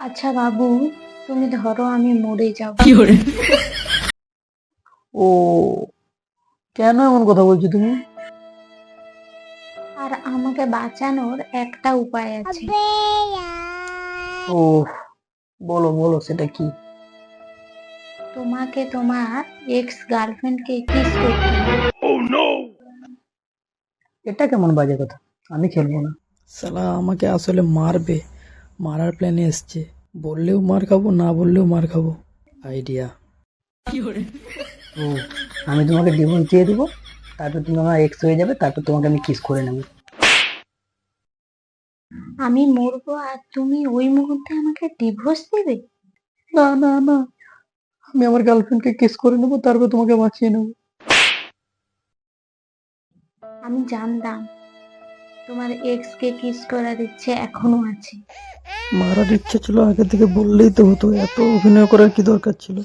আচ্ছা বাবু, তুমি ধরো আমি মরে যাব, ও, কেন এমন কথা বলছো তুমি? আর আমাকে বাঁচানোর একটা উপায় আছে। ও, বলো বলো, সেটা কি? তোমাকে তোমার এক্স গার্লফ্রেন্ডকে কিস করতে হবে। এটা কেমন বাজে কথা? আমি খেলবো না। শালা আমাকে আসলে মারবে, মারার প্ল্যানে এসছে। বললেও মার খাবো, না বললেও মার খাবো। আইডিয়া। ও, আমি তোমাকে ডিভোর্স দিয়ে দিব, তারপর তুমি আমার এক্স হয়ে যাবে, তারপর তোমাকে আমি কিস করে নেবো। আমি মরবো আর তুমি ওই মুহূর্তে আমাকে ডিভোর্স দেবে? না না না, আমি আমার গার্লফ্রেন্ডকে কিস করে নেবো, তারপর তোমাকে বাঁচিয়ে নেবো। আমি জানতাম তোমার এক্স কে কিস করার ইচ্ছে এখনো আছে। মারার ইচ্ছা ছিল আগে থেকে, বললেই তো হতো, এত অভিনয় করার কি দরকার ছিল?